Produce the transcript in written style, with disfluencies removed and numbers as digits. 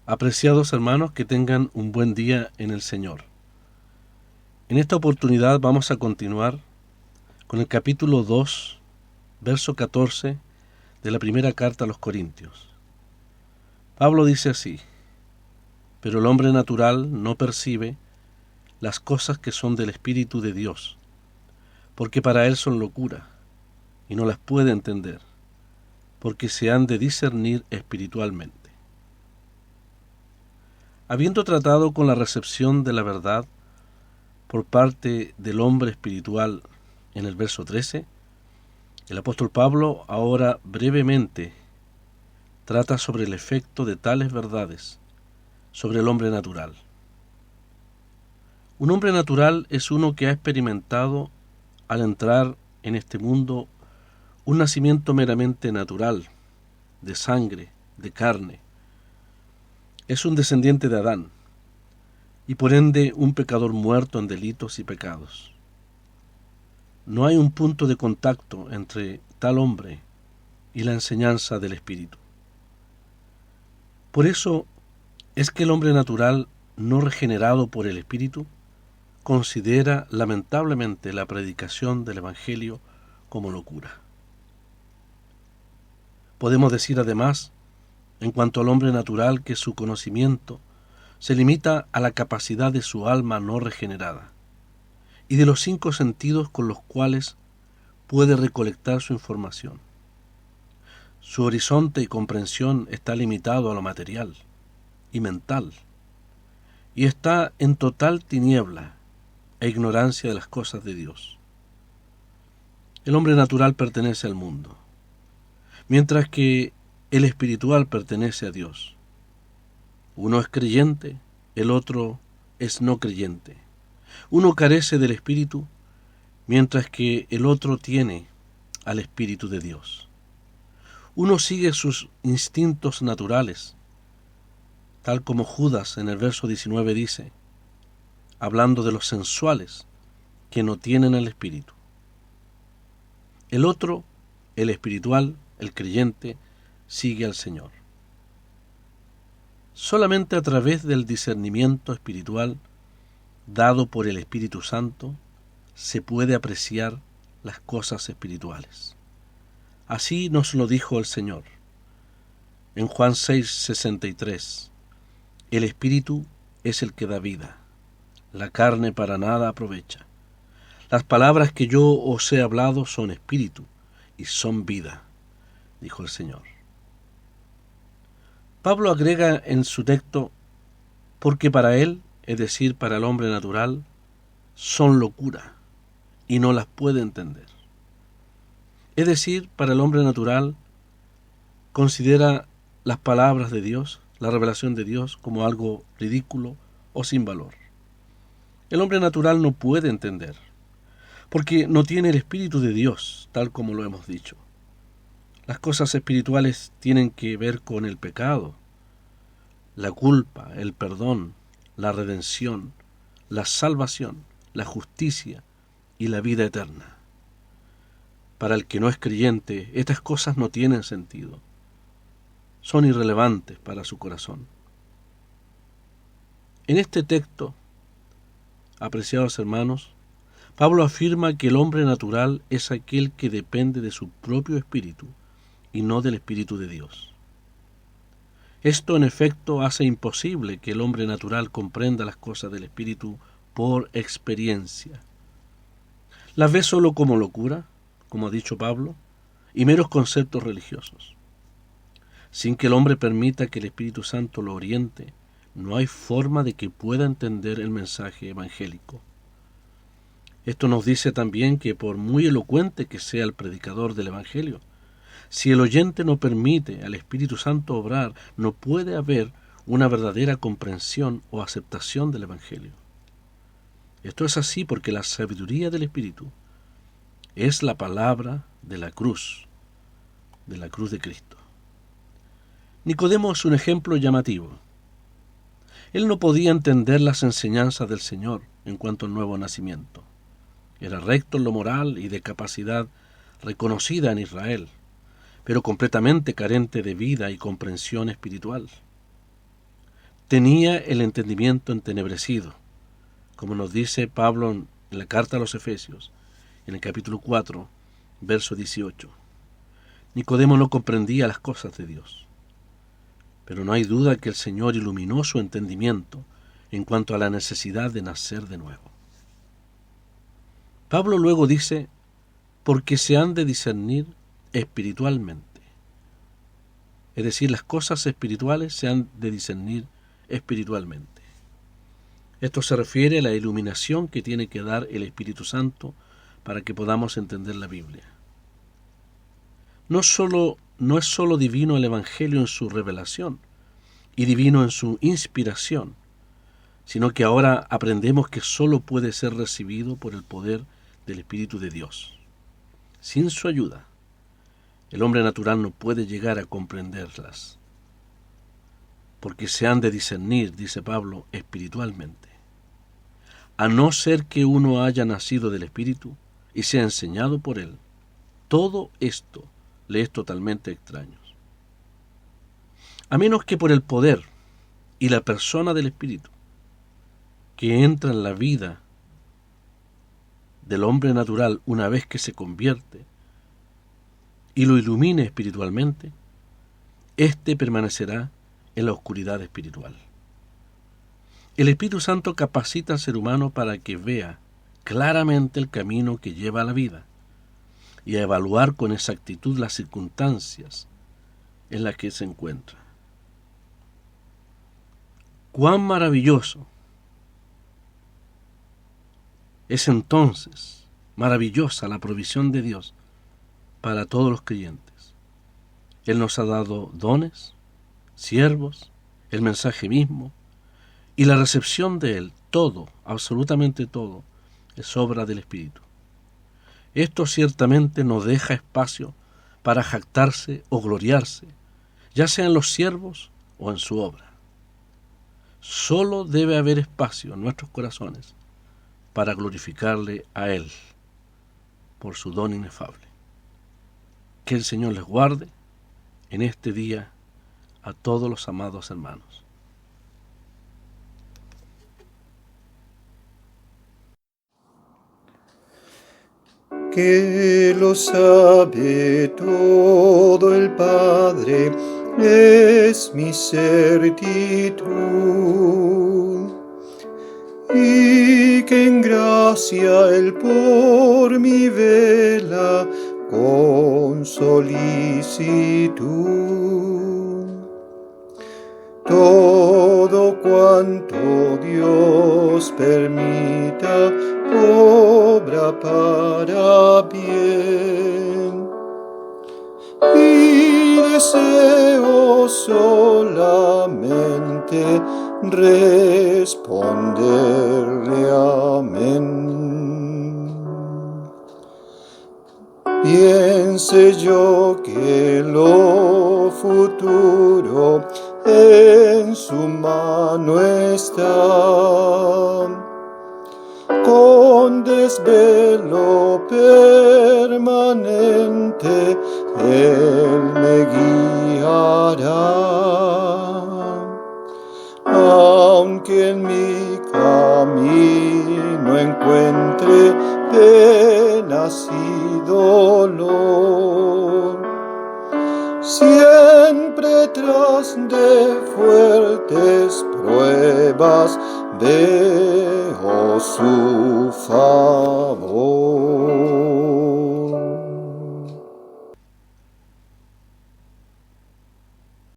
Apreciados hermanos, que tengan un buen día en el Señor. En esta oportunidad vamos a continuar con el capítulo 2, verso 14 de la primera carta a los Corintios. Pablo dice así: pero el hombre natural no percibe las cosas que son del Espíritu de Dios, porque para él son locura, y no las puede entender, porque se han de discernir espiritualmente. Habiendo tratado con la recepción de la verdad por parte del hombre espiritual en el verso 13, el apóstol Pablo ahora brevemente trata sobre el efecto de tales verdades sobre el hombre natural. Un hombre natural es uno que ha experimentado al entrar en este mundo un nacimiento meramente natural, de sangre, de carne. Es un descendiente de Adán, y por ende un pecador muerto en delitos y pecados. No hay un punto de contacto entre tal hombre y la enseñanza del Espíritu. Por eso es que el hombre natural, no regenerado por el Espíritu, considera lamentablemente la predicación del Evangelio como locura. Podemos decir además, en cuanto al hombre natural, que su conocimiento se limita a la capacidad de su alma no regenerada y de los 5 sentidos con los cuales puede recolectar su información. Su horizonte y comprensión está limitado a lo material y mental, y está en total tiniebla e ignorancia de las cosas de Dios. El hombre natural pertenece al mundo, mientras que el espiritual pertenece a Dios. Uno es creyente, el otro es no creyente. Uno carece del Espíritu, mientras que el otro tiene al Espíritu de Dios. Uno sigue sus instintos naturales, tal como Judas en el verso 19 dice, hablando de los sensuales que no tienen el Espíritu. El otro, el espiritual, el creyente, sigue al Señor. Solamente a través del discernimiento espiritual dado por el Espíritu Santo se puede apreciar las cosas espirituales. Así nos lo dijo el Señor en Juan 6:63. El Espíritu es el que da vida, la carne para nada aprovecha. Las palabras que yo os he hablado son espíritu y son vida, dijo el Señor. Pablo agrega en su texto, porque para él, es decir, para el hombre natural, son locura y no las puede entender. Es decir, para el hombre natural, considera las palabras de Dios, la revelación de Dios, como algo ridículo o sin valor. El hombre natural no puede entender, porque no tiene el Espíritu de Dios, tal como lo hemos dicho. Las cosas espirituales tienen que ver con el pecado, la culpa, el perdón, la redención, la salvación, la justicia y la vida eterna. Para el que no es creyente, estas cosas no tienen sentido. Son irrelevantes para su corazón. En este texto, apreciados hermanos, Pablo afirma que el hombre natural es aquel que depende de su propio espíritu y no del Espíritu de Dios. Esto en efecto hace imposible que el hombre natural comprenda las cosas del Espíritu por experiencia. Las ve solo como locura, como ha dicho Pablo, y meros conceptos religiosos. Sin que el hombre permita que el Espíritu Santo lo oriente, no hay forma de que pueda entender el mensaje evangélico. Esto nos dice también que por muy elocuente que sea el predicador del Evangelio, si el oyente no permite al Espíritu Santo obrar, no puede haber una verdadera comprensión o aceptación del Evangelio. Esto es así porque la sabiduría del Espíritu es la palabra de la cruz de Cristo. Nicodemo es un ejemplo llamativo. Él no podía entender las enseñanzas del Señor en cuanto al nuevo nacimiento. Era recto en lo moral y de capacidad reconocida en Israel, pero completamente carente de vida y comprensión espiritual. tenía el entendimiento entenebrecido, como nos dice Pablo en la carta a los Efesios, en el capítulo 4, verso 18. Nicodemo no comprendía las cosas de Dios, pero no hay duda que el Señor iluminó su entendimiento en cuanto a la necesidad de nacer de nuevo. Pablo luego dice, porque se han de discernir espiritualmente. Es decir, las cosas espirituales se han de discernir espiritualmente. Esto se refiere a la iluminación que tiene que dar el Espíritu Santo para que podamos entender la Biblia. No es solo divino el Evangelio en su revelación y divino en su inspiración, sino que ahora aprendemos que solo puede ser recibido por el poder del Espíritu de Dios. Sin su ayuda, el hombre natural no puede llegar a comprenderlas, porque se han de discernir, dice Pablo, espiritualmente. A no ser que uno haya nacido del Espíritu y sea enseñado por él, todo esto le es totalmente extraño. A menos que por el poder y la persona del Espíritu que entra en la vida del hombre natural una vez que se convierte y lo ilumine espiritualmente, éste permanecerá en la oscuridad espiritual. El Espíritu Santo capacita al ser humano para que vea claramente el camino que lleva a la vida y a evaluar con exactitud las circunstancias en las que se encuentra. Cuán maravilloso es entonces, maravillosa la provisión de Dios para todos los creyentes. Él nos ha dado dones, siervos, el mensaje mismo y la recepción de Él, todo, absolutamente todo, es obra del Espíritu. Esto ciertamente no deja espacio para jactarse o gloriarse, ya sea en los siervos o en su obra. Solo debe haber espacio en nuestros corazones para glorificarle a Él por su don inefable. Que el Señor les guarde en este día a todos los amados hermanos. Que lo sabe todo el Padre, es mi certitud, y que en gracia Él por mí vela con solicitud. Todo cuanto Dios permita, obra para bien, y deseo solamente responderle amén. Piense yo que lo futuro en su mano está, con desvelo permanente Él me guiará. Aunque en mi camino encuentre penas y dolor, siempre tras de fuertes pruebas veo su favor.